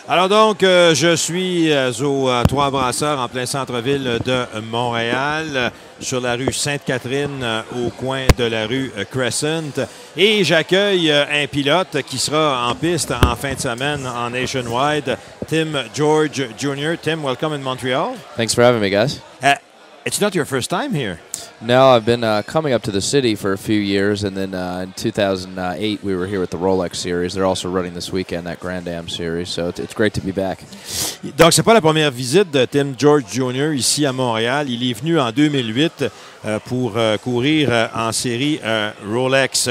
Alors donc, je suis aux Trois Brasseurs en plein centre-ville de Montréal, sur la rue Sainte-Catherine, au coin de la rue Crescent. Et j'accueille un pilote qui sera en piste en fin de semaine en Nationwide, Tim George Jr. Tim, welcome in Montreal. Thanks for having me, guys. It's not your first time here. No, I've been coming up to the city for a few years, and then in 2008 we were here with the Rolex Series. They're also running this weekend, that Grand Am Series, so it's great to be back. Donc, c'est pas la première visite de Tim George Jr. ici à Montréal. Il est venu en 2008 pour courir en série Rolex.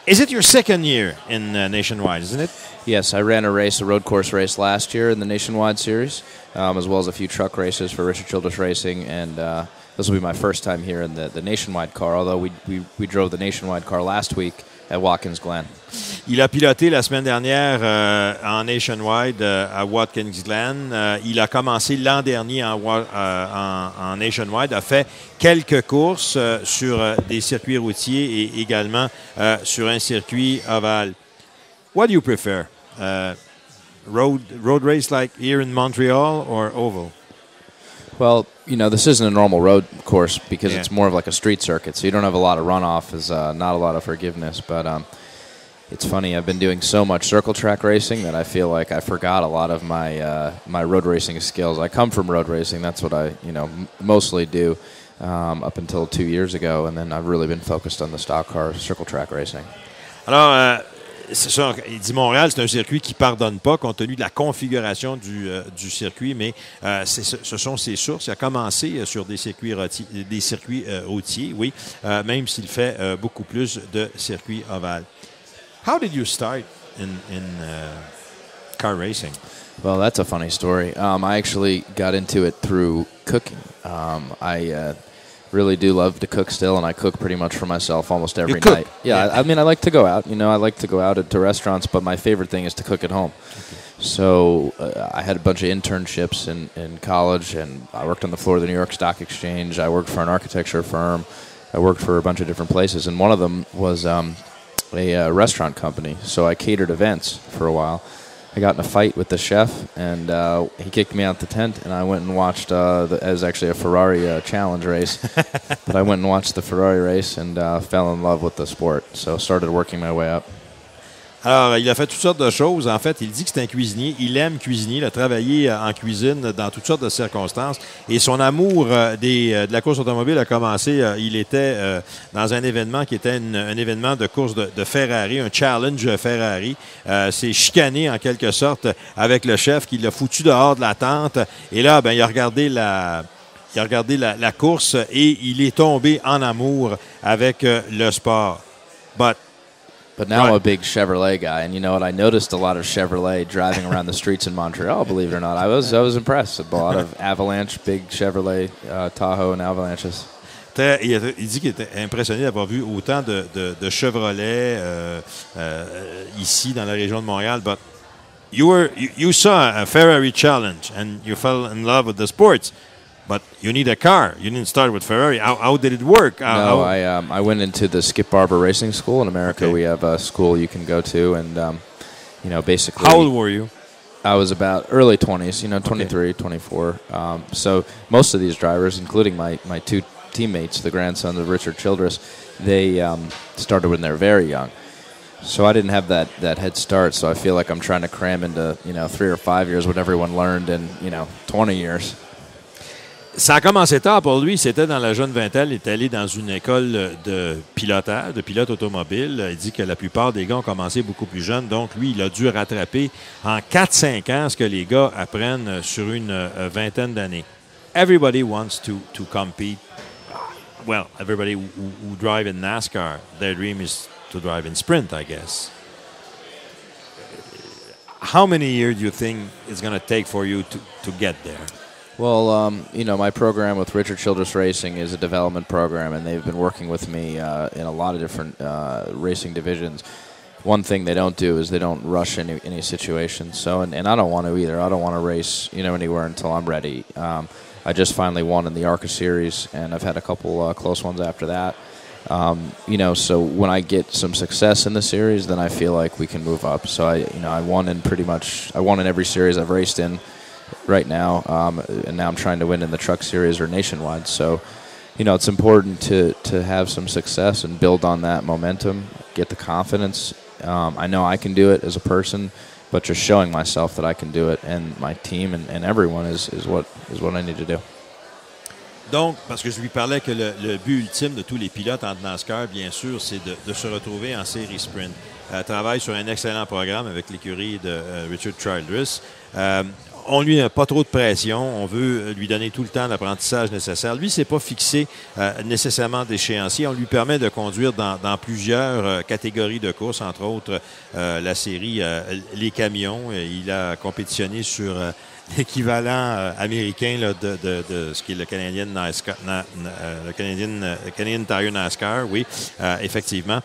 Is it your second year in Nationwide, isn't it? Yes, I ran a road course race last year in the Nationwide Series, as well as a few truck races for Richard Childress Racing, and this will be my first time here in the Nationwide car, although we drove the Nationwide car last week at Watkins Glen. Il a piloté la semaine dernière en Nationwide à Watkins Glen. Il a commencé l'an dernier en Nationwide, a fait quelques courses sur des circuits routiers et également sur un circuit ovale. What do you prefer? Road race like here in Montreal or oval? Well, you know, this isn't a normal road course because it's more of like a street circuit, so you don't have a lot of runoff, there's not a lot of forgiveness. But it's funny, I've been doing so much circle track racing that I feel like I forgot a lot of my road racing skills. I come from road racing, that's what I mostly do up until 2 years ago, and then I've really been focused on the stock car circle track racing. Alors, c'est ça, il dit Montréal, c'est un circuit qui ne pardonne pas compte tenu de la configuration du circuit, mais ce sont ses sources. Il a commencé sur des circuits routiers, oui, même s'il fait beaucoup plus de circuits ovales. How did you start in car racing? Well, that's a funny story. I actually got into it through cooking. I really do love to cook still, and I cook pretty much for myself almost every night. Yeah, I mean, I like to go out. I like to go out to restaurants, but my favorite thing is to cook at home. Okay. So I had a bunch of internships in college, and I worked on the floor of the New York Stock Exchange. I worked for an architecture firm. I worked for a bunch of different places, and one of them was a restaurant company. So I catered events for a while. I got in a fight with the chef, and he kicked me out the tent, and I went and watched, it was actually a Ferrari challenge race, but I went and watched the Ferrari race and fell in love with the sport, so started working my way up. Alors, il a fait toutes sortes de choses. En fait, il dit que c'est un cuisinier. Il aime cuisiner. Il a travaillé en cuisine dans toutes sortes de circonstances. Et son amour de la course automobile a commencé. Il était dans un événement qui était un événement de course de Ferrari, un challenge Ferrari. C'est chicané en quelque sorte avec le chef qui l'a foutu dehors de la tente. Et là, il a regardé la course et il est tombé en amour avec le sport. But now I'm a big Chevrolet guy, and you know what? I noticed a lot of Chevrolet driving around the streets in Montreal, believe it or not. I was impressed. A lot of Avalanche, big Chevrolet Tahoe and Avalanches. Il dit qu'il était impressionné d'avoir vu autant de Chevrolet ici dans la région de Montréal. But you saw a Ferrari challenge and you fell in love with the sports. But you need a car. You didn't start with Ferrari. How did it work? I went into the Skip Barber Racing School in America. Okay. We have a school you can go to, and basically. How old were you? I was about early 20s. 23, okay. 24. So most of these drivers, including my two teammates, the grandsons of Richard Childress, they started when they're very young. So I didn't have that head start. So I feel like I'm trying to cram into 3 or 5 years what everyone learned in 20 years. Ça a commencé tard pour lui. C'était dans la jeune vingtaine. Il est allé dans une école de pilotage, de pilote automobile. Il dit que la plupart des gars ont commencé beaucoup plus jeunes. Donc, lui, il a dû rattraper en 4-5 ans ce que les gars apprennent sur une vingtaine d'années. Everybody wants to compete. Well, everybody who drive in NASCAR, their dream is to drive in sprint, I guess. How many years do you think it's going to take for you to get there? Well, my program with Richard Childress Racing is a development program, and they've been working with me in a lot of different racing divisions. One thing they don't do is they don't rush any situations. So, and I don't want to either. I don't want to race, anywhere until I'm ready. I just finally won in the ARCA Series, and I've had a couple close ones after that. So when I get some success in the series, then I feel like we can move up. So I won in every series I've raced in right now, and now I'm trying to win in the truck series or nationwide. So, it's important to have some success and build on that momentum, get the confidence. I know I can do it as a person, but just showing myself that I can do it, and my team and everyone is what I need to do. Donc, parce que je lui parlais que le but ultime de tous les pilotes en NASCAR, bien sûr, c'est de se retrouver en série sprint. Travaille sur un excellent programme avec l'écurie de Richard Childress. On lui a pas trop de pression. On veut lui donner tout le temps l'apprentissage nécessaire. Lui, c'est pas fixé nécessairement d'échéancier. On lui permet de conduire dans plusieurs catégories de courses, entre autres la série les camions. Il a compétitionné sur l'équivalent américain là, de ce qui est le Canadian NASCAR, le Canadian Tire NASCAR, oui, effectivement.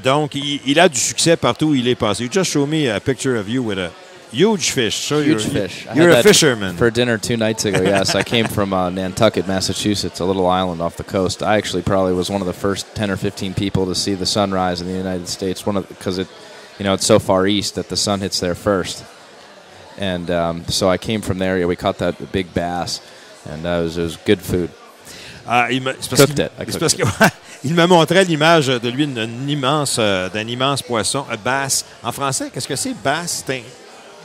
Donc, il a du succès partout où il est passé. You just show me a picture of you with a huge fish. So huge fish. You're a fisherman. For dinner 2 nights ago, yes. I came from Nantucket, Massachusetts, a little island off the coast. I actually probably was one of the first 10 or 15 people to see the sunrise in the United States, because it's so far east that the sun hits there first. And so I came from there. We caught that big bass, and it was good food. Cooked it. Il me montrait l'image de lui d'un immense poisson, bass. En français, qu'est-ce que c'est, bass?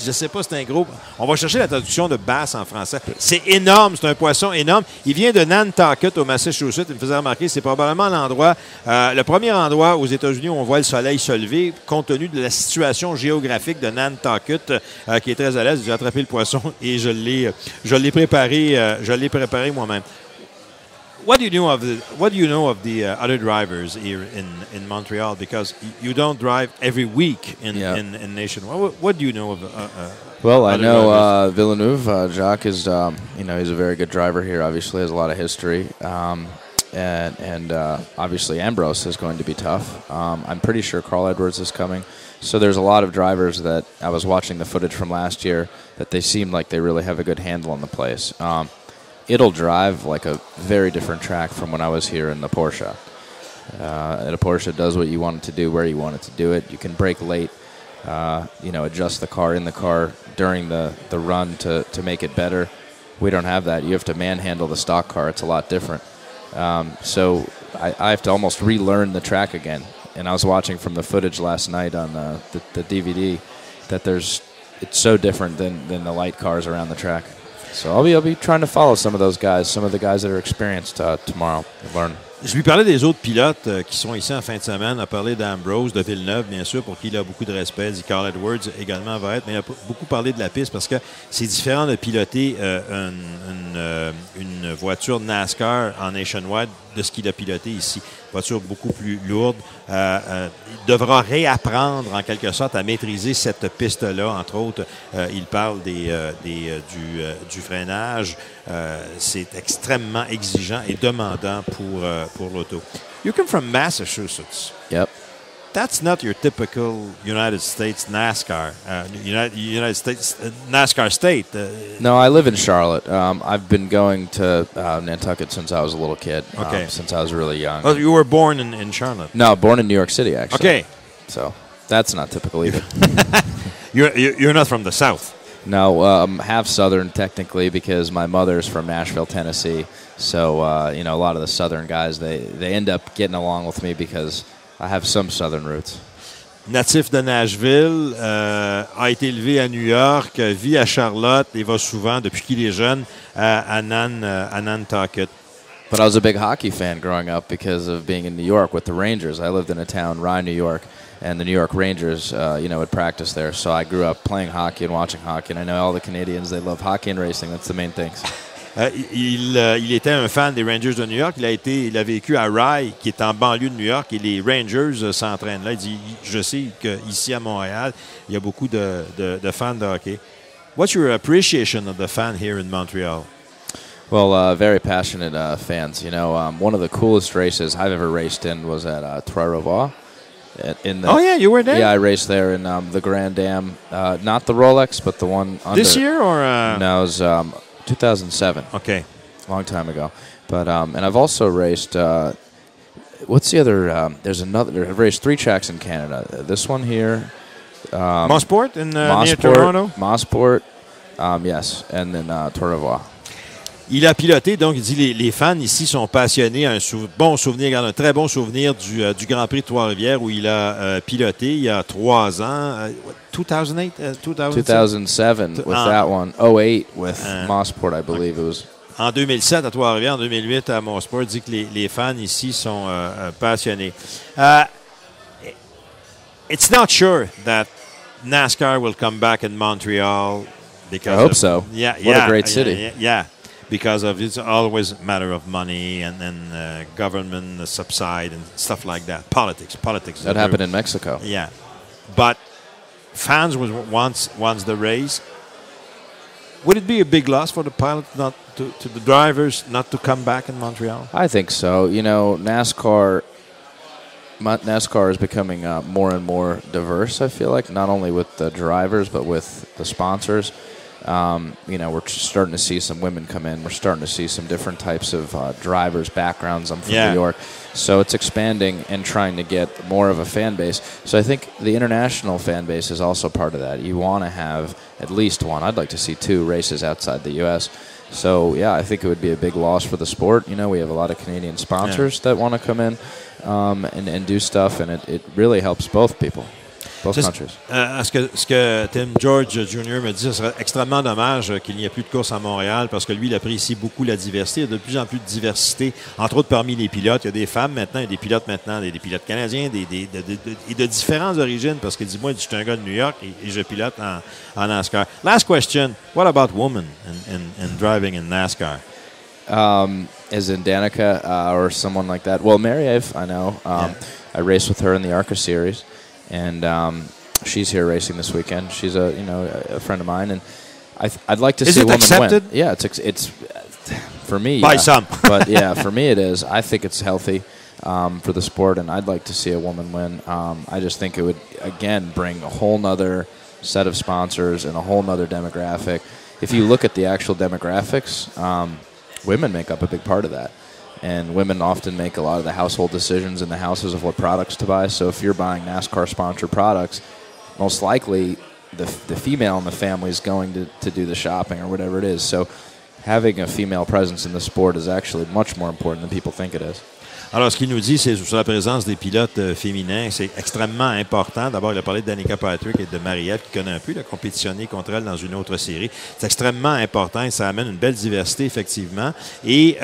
Je ne sais pas, c'est un gros... On va chercher la traduction de bass en français. C'est énorme, c'est un poisson énorme. Il vient de Nantucket, au Massachusetts. Il me faisait remarquer, c'est probablement le premier endroit aux États-Unis où on voit le soleil se lever, compte tenu de la situation géographique de Nantucket, qui est très à l'aise. J'ai attrapé le poisson et je l'ai préparé moi-même. What do you know of the other drivers here in Montreal? Because you don't drive every week in Nation. What do you know of? Well, I know Villeneuve. Jacques is, he's a very good driver here. Obviously, has a lot of history, and obviously Ambrose is going to be tough. I'm pretty sure Carl Edwards is coming. So there's a lot of drivers that I was watching the footage from last year that they seem like they really have a good handle on the place. It'll drive like a very different track from when I was here in the Porsche. And a Porsche does what you want it to do, where you want it to do it. You can brake late, adjust the car in the car during the run to make it better. We don't have that. You have to manhandle the stock car. It's a lot different. So I have to almost relearn the track again. And I was watching from the footage last night on the DVD that it's so different than the light cars around the track. So I'll be trying to follow some of those guys, some of the guys that are experienced tomorrow, and learn. Je lui parlais des autres pilotes qui sont ici en fin de semaine. On a parlé d'Ambrose, de Villeneuve, bien sûr, pour qui il a beaucoup de respect. Carl Edwards également va être. Mais il a beaucoup parlé de la piste parce que c'est différent de piloter une voiture NASCAR en Nationwide de ce qu'il a piloté ici. Voiture beaucoup plus lourde. Il devra réapprendre, en quelque sorte, à maîtriser cette piste-là. Entre autres, il parle du freinage. C'est extrêmement exigeant et demandant pour l'auto. You come from Massachusetts. Yep. That's not your typical United States NASCAR, United States NASCAR state. No, I live in Charlotte. I've been going to Nantucket since I was a little kid. Okay. Since I was really young. Oh, you were born in Charlotte? No, born in New York City, actually. Okay. So that's not typical either. You're not from the South. No, half Southern technically because my mother's from Nashville, Tennessee. So, a lot of the Southern guys, they end up getting along with me because I have some Southern roots. Natif de Nashville, a été élevé à New York, vit à Charlotte et va souvent, depuis qu'il est jeune, à Nantucket. But I was a big hockey fan growing up because of being in New York with the Rangers. I lived in a town, Rye, New York, and the New York Rangers, would practice there. So I grew up playing hockey and watching hockey. And I know all the Canadians, they love hockey and racing. That's the main things. Il était un fan des Rangers de New York. Il a vécu à Rye, qui est en banlieue de New York, et les Rangers s'entraînent là. Il dit, je sais qu'ici à Montréal, il y a beaucoup de fans de hockey. What's your appreciation of the fan here in Montreal? Well, very passionate fans. One of the coolest races I've ever raced in was at Trois-Rivières. Oh, yeah, you were there? Yeah, I raced there in the Grand Dam. Not the Rolex, but the one under. This year or? No, it was 2007. Okay. A long time ago. But and I've also raced what's the other? There's raced 3 tracks in Canada. This one here. Mosport near Toronto? Mosport, yes. And then Toronto. Il a piloté, donc il dit les fans ici sont passionnés. Un très bon souvenir du Grand Prix de Trois-Rivières où il a piloté il y a 3 ans. 2008? 2007 with that one. 08 with Mosport, I believe it was. En 2007 à Trois-Rivières, en 2008 à Mosport, il dit que les fans ici sont passionnés. It's not sure that NASCAR will come back in Montreal. I hope so. Yeah, what a great city. Yeah. Because of it's always a matter of money and government subside and stuff like that. Politics. That happened in Mexico. Yeah, but fans wants the race. Would it be a big loss for the pilot to the drivers not to come back in Montreal? I think so. You know, NASCAR is becoming more and more diverse. I feel like not only with the drivers but with the sponsors. We're starting to see some women come in. We're starting to see some different types of drivers' backgrounds. I'm from New York. So it's expanding and trying to get more of a fan base. So I think the international fan base is also part of that. You want to have at least one. I'd like to see 2 races outside the U.S. So, yeah, I think it would be a big loss for the sport. You know, we have a lot of Canadian sponsors that want to come in and do stuff, and it really helps both people. Ce que Tim George Jr. me dit, ce serait extrêmement dommage qu'il n'y ait plus de course à Montréal parce que lui, il apprécie beaucoup la diversité. Il y a de plus en plus de diversité, entre autres parmi les pilotes. Il y a des femmes maintenant, il y a des pilotes maintenant, des pilotes canadiens et de différentes origines parce qu'il dit, moi, je suis un gars de New York et je pilote en NASCAR. Last question, what about women in driving in NASCAR? As in Danica or someone like that? Well, Mary Eve, I know. I raced with her in the ARCA series. And she's here racing this weekend. She's a friend of mine, and I'd like to see a woman accepted? win. Yeah, it's for me by some, but yeah, for me it is. I think it's healthy for the sport, and I'd like to see a woman win. I just think it would again bring a whole nother set of sponsors and a whole nother demographic. If you look at the actual demographics, women make up a big part of that. And women often make a lot of the household decisions in the houses of what products to buy. So if you're buying NASCAR-sponsored products, most likely the female in the family is going to do the shopping or whatever it is. So having a female presence in the sport is actually much more important than people think it is. Alors, ce qu'il nous dit, c'est sur la présence des pilotes féminins. C'est extrêmement important. D'abord, il a parlé de Danica Patrick et de Marielle, qui connaît un peu. Il a compétitionné contre elle dans une autre série. C'est extrêmement important et ça amène une belle diversité, effectivement. Et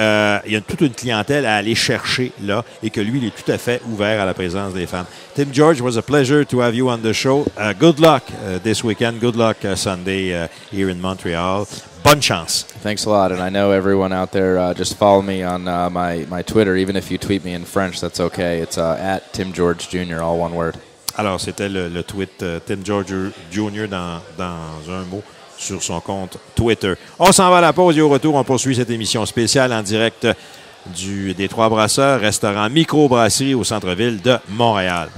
il y a toute une clientèle à aller chercher là et que lui, il est tout à fait ouvert à la présence des femmes. Tim George, it was a pleasure to have you on the show. Good luck this weekend. Good luck Sunday here in Montreal. Bonne chance. Thanks a lot. And I know everyone out there, just follow me on my Twitter. Even if you tweet me in French, that's okay. It's at Tim George Jr., all one word. Alors, c'était le tweet Tim George Jr. dans un mot sur son compte Twitter. On s'en va à la pause et au retour, on poursuit cette émission spéciale en direct des Trois Brasseurs, restaurant microbrasserie au centre-ville de Montréal.